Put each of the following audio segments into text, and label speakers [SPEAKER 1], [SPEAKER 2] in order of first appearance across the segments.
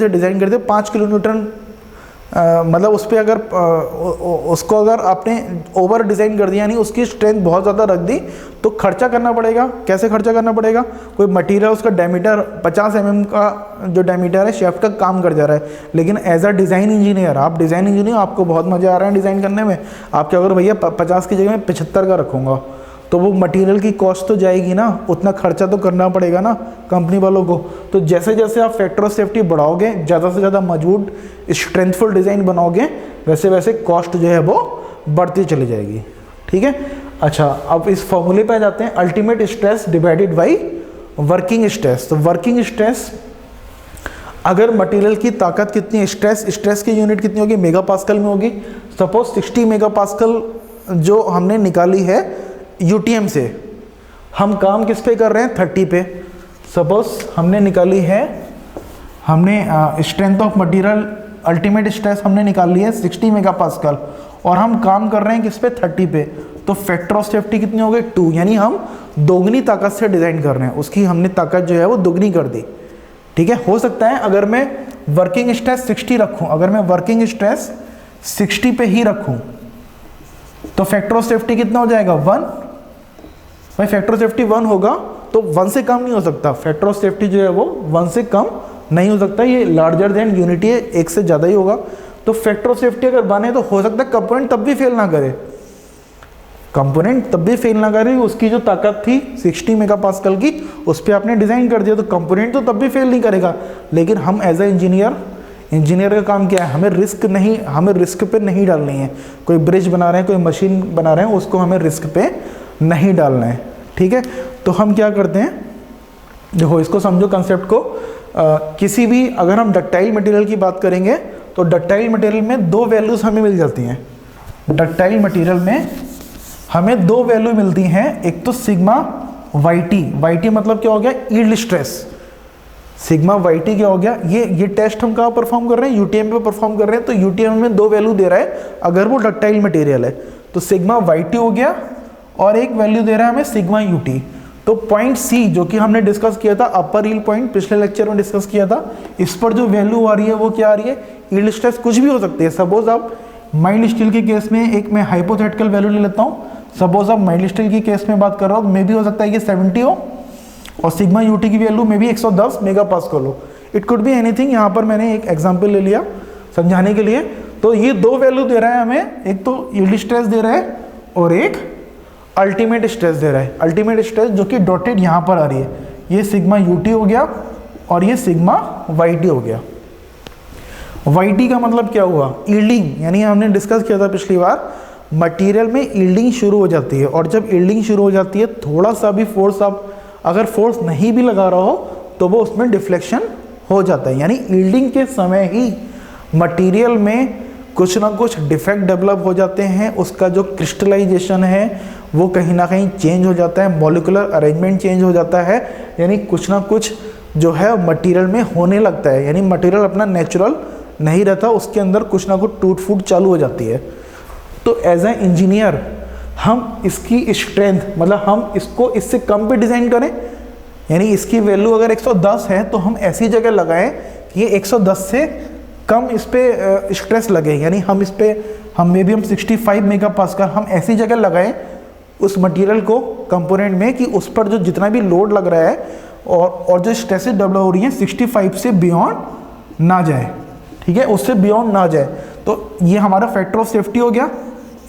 [SPEAKER 1] से डिज़ाइन करते हो 5 किलो न्यूटन, मतलब उस पर अगर उसको अगर आपने ओवर डिज़ाइन कर दिया, यानी उसकी स्ट्रेंथ बहुत ज़्यादा रख दी, तो खर्चा करना पड़ेगा। कैसे खर्चा करना पड़ेगा? कोई मटेरियल उसका डायमीटर 50 mm का जो डायमीटर है शेफ्ट का काम कर जा रहा है, लेकिन एज अ डिज़ाइन इंजीनियर, आप डिज़ाइन इंजीनियर, आपको बहुत मज़ा आ रहा है डिज़ाइन करने में, आप क्या करो भैया 50 की जगह मैं 75 का रखूँगा, तो वो मटेरियल की कॉस्ट तो जाएगी ना, उतना खर्चा तो करना पड़ेगा ना कंपनी वालों को। तो जैसे जैसे आप फैक्टर ऑफ सेफ्टी बढ़ाओगे, ज़्यादा से ज़्यादा मजबूत स्ट्रेंथफुल डिज़ाइन बनाओगे, वैसे वैसे कॉस्ट जो है वो बढ़ती चली जाएगी। ठीक है, अच्छा अब इस फॉर्मूले पे आ जाते हैं, ultimate stress divided by working stress. तो वर्किंग स्ट्रेस, अगर मटेरियल की ताकत कितनी, स्ट्रेस की यूनिट कितनी होगी, मेगा पास्कल में होगी। सपोज 60 मेगा पास्कल जो हमने निकाली है यूटीएम से, हम काम किस पे कर रहे हैं, 30 पे। सपोज हमने निकाली है, हमने strength of material, ultimate stress हमने निकाल ली है 60 मेगा पास्कल, और हम काम कर रहे हैं किस पे, 30 पे। तो फैक्टर ऑफ सेफ्टी कितनी हो गई, 2, यानी हम दोगुनी ताकत से डिज़ाइन कर रहे हैं, उसकी हमने ताकत जो है वो दोगुनी कर दी। ठीक है, हो सकता है अगर मैं वर्किंग स्ट्रेस 60 रखूँ, अगर मैं वर्किंग स्ट्रेस 60 पे ही रखूँ, तो फैक्टर ऑफ सेफ्टी कितना हो जाएगा, 1। भाई फैक्टर ऑफ सेफ्टी 1 होगा, तो 1 से कम नहीं हो सकता। फैक्टर ऑफ सेफ्टी जो है वो 1 से कम नहीं हो सकता, ये लार्जर देन यूनिटी है, 1 से ज़्यादा ही होगा। तो फैक्टर ऑफ सेफ्टी अगर बने तो हो सकता है कंपोनेंट तब भी फेल ना करे, कंपोनेंट तब भी फेल ना करे, उसकी जो ताकत थी 60 मेगा पास्कल की, उस पर आपने डिज़ाइन कर दिया, तो कंपोनेंट तो तब भी फेल नहीं करेगा। लेकिन हम एज ए इंजीनियर का काम क्या है, हमें रिस्क पे नहीं डालनी है। कोई ब्रिज बना रहे हैं, कोई मशीन बना रहे हैं, उसको हमें रिस्क पे नहीं डालना है। ठीक है, तो हम क्या करते हैं, देखो इसको समझो कंसेप्ट को। किसी भी, अगर हम डक्टाइल मटेरियल की बात करेंगे, तो डक्टाइल मटेरियल में 2 वैल्यूज़ हमें मिल जाती हैं। डक्टाइल मटेरियल में हमें 2 वैल्यू मिलती हैं, एक तो सिग्मा वाई टी मतलब क्या हो गया, yield stress. Sigma Y T क्या हो गया, ये टेस्ट हम कहाँ परफॉर्म कर रहे हैं, यूटीएम पे परफॉर्म कर रहे हैं। तो यूटीएम में 2 वैल्यू दे रहा है अगर वो डक्टाइल मटेरियल है, तो सिग्मा वाई टी हो गया, और एक वैल्यू दे रहा है हमें सिग्मा यूटी। तो पॉइंट सी जो कि हमने डिस्कस किया था, अपर यील्ड पॉइंट, पिछले लेक्चर में डिस्कस किया था, इस पर जो वैल्यू आ रही है वो क्या आ रही है, यील्ड स्ट्रेस। कुछ भी हो सकती है। सपोज आप माइल्ड स्टील के केस में, एक मैं हाइपोथेटिकल वैल्यू ले लेता हूँ, सपोज आप माइल्ड स्टील की केस में बात कर रहा हो, मे भी हो सकता है कि 70 हो, और सिग्मा यूटी की वैल्यू में भी 110 मेगा पास्कल हो। इट कुड बी एनीथिंग, यहाँ पर मैंने एक एग्जाम्पल ले लिया समझाने के लिए। तो ये 2 वैल्यू दे रहा है हमें, एक तो यील्ड स्ट्रेस दे रहा है और एक अल्टीमेट स्ट्रेस दे रहा है। अल्टीमेट स्ट्रेस जो कि डॉटेड यहाँ पर आ रही है, ये सिग्मा यूटी हो गया और ये सिग्मा वाई टी हो गया। वाई टी का मतलब क्या हुआ, यील्डिंग, यानी हमने डिस्कस किया था पिछली बार, मटेरियल में यील्डिंग शुरू हो जाती है, और जब यील्डिंग शुरू हो जाती है, थोड़ा सा भी फोर्स, आप अगर फोर्स नहीं भी लगा रहा हो तो वो उसमें डिफ्लेक्शन हो जाता है। यानी यील्डिंग के समय ही मटेरियल में कुछ ना कुछ डिफेक्ट डेवलप हो जाते हैं, उसका जो क्रिस्टलाइजेशन है वो कहीं ना कहीं चेंज हो जाता है, मॉलिक्यूलर अरेंजमेंट चेंज हो जाता है, यानी कुछ ना कुछ जो है मटेरियल में होने लगता है। यानी मटेरियल अपना नेचुरल नहीं रहता, उसके अंदर कुछ ना कुछ टूट फूट चालू हो जाती है। तो एज ए इंजीनियर हम इसकी स्ट्रेंथ, मतलब हम इसको इससे कम पे डिज़ाइन करें, यानी इसकी वैल्यू अगर 110 है तो हम ऐसी जगह लगाएं कि ये 110 से कम इस पर स्ट्रेस लगे, यानी हम इस पर मे भी हम 65 मेगा पास्कल हम ऐसी जगह लगाएं उस मटेरियल को, कंपोनेंट में, कि उस पर जो जितना भी लोड लग रहा है और जो स्ट्रेसेस डेवलप हो रही हैं 65 से बियॉन्ड ना जाए। ठीक है, उससे बियॉन्ड ना जाए। तो ये हमारा फैक्टर ऑफ सेफ्टी हो गया।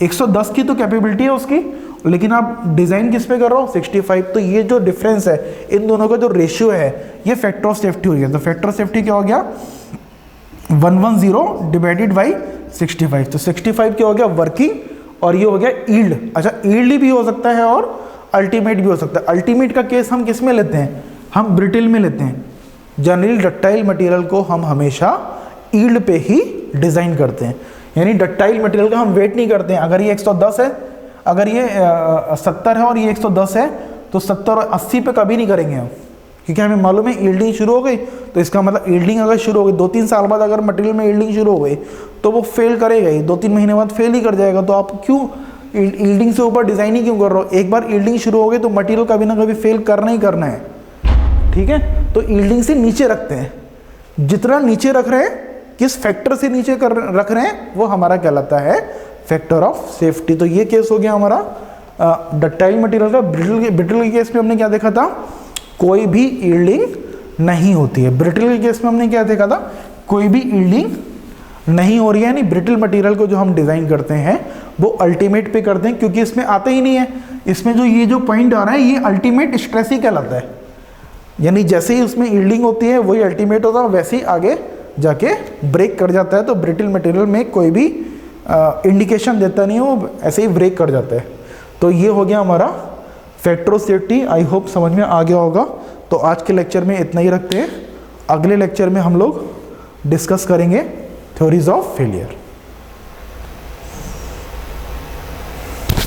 [SPEAKER 1] 110 की तो कैपेबिलिटी है उसकी, लेकिन आप डिज़ाइन किस पे कर रहे हो, 65। तो ये जो डिफरेंस है, इन दोनों का जो रेशियो है, ये फैक्टर ऑफ सेफ्टी हो गया। तो फैक्टर ऑफ सेफ्टी क्या हो गया, 110 डिवाइडेड बाई 65। तो 65 क्या हो गया, वर्किंग, और ये हो गया यील्ड। अच्छा, यील्ड भी हो सकता है और अल्टीमेट भी हो सकता है। अल्टीमेट का केस हम किस में लेते हैं, हम ब्रिटिल में लेते हैं। जनरली डक्टाइल मटेरियल को हम हमेशा यील्ड पे ही डिज़ाइन करते हैं, यानी डक्टाइल मटेरियल का हम वेट नहीं करते हैं। अगर ये 110 है, अगर ये 70 है और ये 110 है, तो 70 और 80 पे कभी नहीं करेंगे हम, क्योंकि हमें मालूम है यील्डिंग शुरू हो गई। तो इसका मतलब यील्डिंग अगर शुरू हो गई, 2-3 साल बाद अगर मटेरियल में यील्डिंग शुरू हो गई, तो वो फेल करेगा ही, 2-3 महीने बाद फेल ही कर जाएगा। तो आप क्यों यील्डिंग से ऊपर डिज़ाइन ही क्यों कर रहे हो? एक बार यील्डिंग शुरू हो गई तो मटेरियल कभी ना कभी फेल करना ही करना है। ठीक है, तो यील्डिंग से नीचे रखते हैं, जितना नीचे रख रहे हैं, किस फैक्टर से नीचे रख रहे हैं, वो हमारा कहलाता है फैक्टर ऑफ सेफ्टी। तो ये केस हो गया हमारा डक्टाइल मटेरियल का। ब्रिटल के केस में हमने क्या देखा था, कोई भी यील्डिंग नहीं होती है। ब्रिटल के केस में हमने क्या देखा था, कोई भी यील्डिंग नहीं हो रही है, यानी ब्रिटल मटेरियल को जो हम डिज़ाइन करते हैं वो अल्टीमेट पे करते हैं, क्योंकि इसमें आता ही नहीं है। इसमें जो ये जो पॉइंट आ रहा है ये अल्टीमेट स्ट्रेस ही कहलाता है, यानी जैसे ही उसमें यील्डिंग होती है वही अल्टीमेट होता है, वैसे ही आगे जाके ब्रेक कर जाता है। तो ब्रिटल मटेरियल में कोई भी इंडिकेशन देता नहीं है, वो ऐसे ही ब्रेक कर जाता है। तो ये हो गया हमारा factor of safety. I hope समझ में आ गया होगा। तो आज के लेक्चर में इतना ही रखते हैं, अगले लेक्चर में हम लोग डिस्कस करेंगे थ्योरीज ऑफ फेलियर।